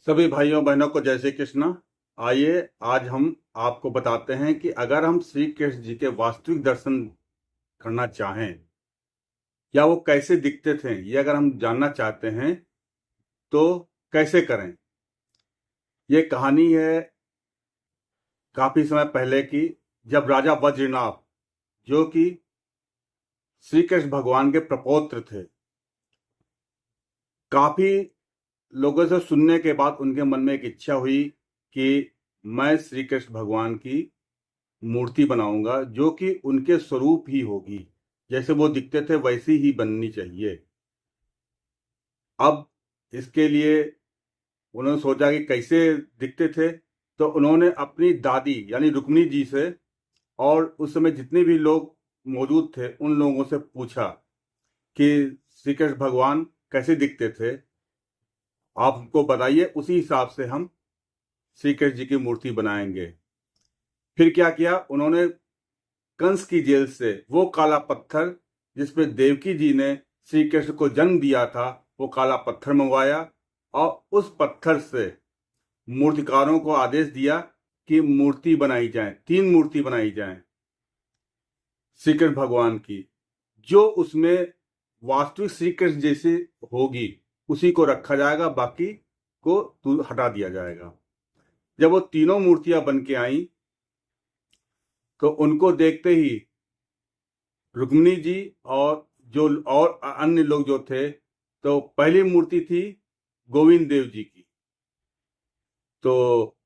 सभी भाइयों बहनों को जय श्री कृष्ण। आइए आज हम आपको बताते हैं कि अगर हम श्री कृष्ण जी के वास्तविक दर्शन करना चाहें या वो कैसे दिखते थे, ये अगर हम जानना चाहते हैं तो कैसे करें। ये कहानी है काफी समय पहले की, जब राजा वज्रनाभ, जो कि श्री कृष्ण भगवान के प्रपौत्र थे, काफी लोगों से सुनने के बाद उनके मन में एक इच्छा हुई कि मैं श्री कृष्ण भगवान की मूर्ति बनाऊंगा जो कि उनके स्वरूप ही होगी, जैसे वो दिखते थे वैसी ही बननी चाहिए। अब इसके लिए उन्होंने सोचा कि कैसे दिखते थे, तो उन्होंने अपनी दादी यानी रुक्मिणी जी से और उस समय जितने भी लोग मौजूद थे उन लोगों से पूछा कि श्री कृष्ण भगवान कैसे दिखते थे, आप हमको बताइए, उसी हिसाब से हम श्री कृष्ण जी की मूर्ति बनाएंगे। फिर क्या किया उन्होंने, कंस की जेल से वो काला पत्थर जिसपे देवकी जी ने श्री कृष्ण को जन्म दिया था, वो काला पत्थर मंगवाया और उस पत्थर से मूर्तिकारों को आदेश दिया कि मूर्ति बनाई जाए, 3 मूर्ति बनाई जाए श्री कृष्ण भगवान की, जो उसमें वास्तविक श्री कृष्ण जैसे होगी उसी को रखा जाएगा, बाकी को हटा दिया जाएगा। जब वो तीनों मूर्तियां बन के आई तो उनको देखते ही रुक्मिणी जी और जो और अन्य लोग जो थे, तो पहली मूर्ति थी गोविंद देव जी की, तो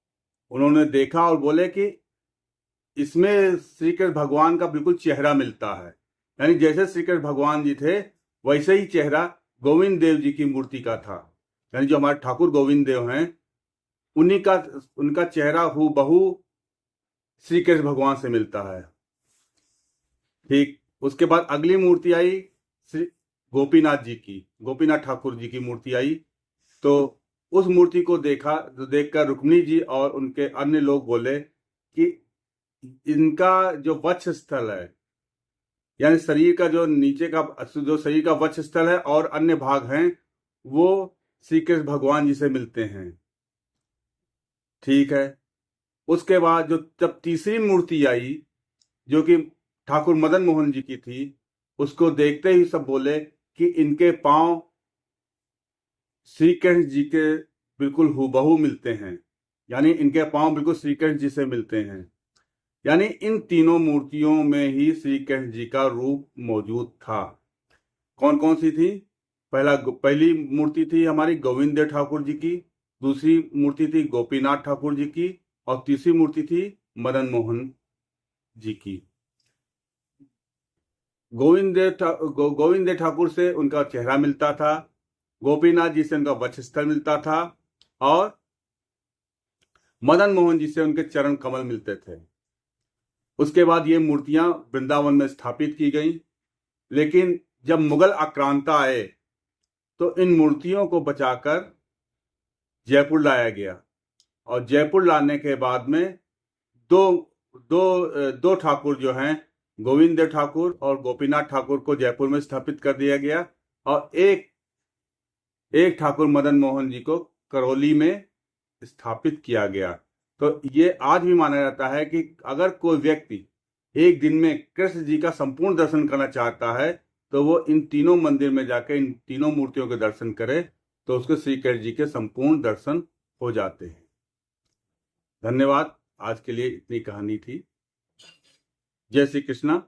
उन्होंने देखा और बोले कि इसमें श्री कृष्ण भगवान का बिल्कुल चेहरा मिलता है, यानी जैसे श्री कृष्ण भगवान जी थे वैसे ही चेहरा गोविंद देव जी की मूर्ति का था। यानी जो हमारे ठाकुर गोविंद देव हैं उन्हीं का उनका चेहरा हूबहू श्री कृष्ण भगवान से मिलता है। ठीक उसके बाद अगली मूर्ति आई श्री गोपीनाथ जी की, गोपीनाथ ठाकुर जी की मूर्ति आई। तो उस मूर्ति को देखा तो देखकर रुक्मिणी जी और उनके अन्य लोग बोले कि इनका जो वक्ष स्थल है, यानी शरीर का जो नीचे का जो शरीर का वक्ष स्थल है और अन्य भाग हैं, वो श्री कृष्ण भगवान जी से मिलते हैं। ठीक है, उसके बाद जो जब तीसरी मूर्ति आई जो कि ठाकुर मदन मोहन जी की थी, उसको देखते ही सब बोले कि इनके पांव श्री कृष्ण जी के बिल्कुल हूबहू मिलते हैं, यानी इनके पांव बिल्कुल श्री कृष्ण जी से मिलते हैं। यानी इन तीनों मूर्तियों में ही श्री कृष्ण जी का रूप मौजूद था। कौन कौन सी थी? पहली मूर्ति थी हमारी गोविंद देव ठाकुर जी की, दूसरी मूर्ति थी गोपीनाथ ठाकुर जी की और तीसरी मूर्ति थी मदन मोहन जी की। गोविंद देव ठाकुर से उनका चेहरा मिलता था, गोपीनाथ जी से उनका वक्ष स्थल मिलता था और मदन मोहन जी से उनके चरण कमल मिलते थे। उसके बाद ये मूर्तियां वृंदावन में स्थापित की गई, लेकिन जब मुगल आक्रांता आए तो इन मूर्तियों को बचाकर जयपुर लाया गया और जयपुर लाने के बाद में दो दो दो ठाकुर जो हैं, गोविंद देव ठाकुर और गोपीनाथ ठाकुर को जयपुर में स्थापित कर दिया गया और एक ठाकुर मदन मोहन जी को करौली में स्थापित किया गया। तो ये आज भी माना जाता है कि अगर कोई व्यक्ति एक दिन में कृष्ण जी का संपूर्ण दर्शन करना चाहता है तो वो इन तीनों मंदिर में जाकर इन तीनों मूर्तियों के दर्शन करे तो उसको श्री कृष्ण जी के संपूर्ण दर्शन हो जाते हैं। धन्यवाद, आज के लिए इतनी कहानी थी। जय श्री कृष्णा।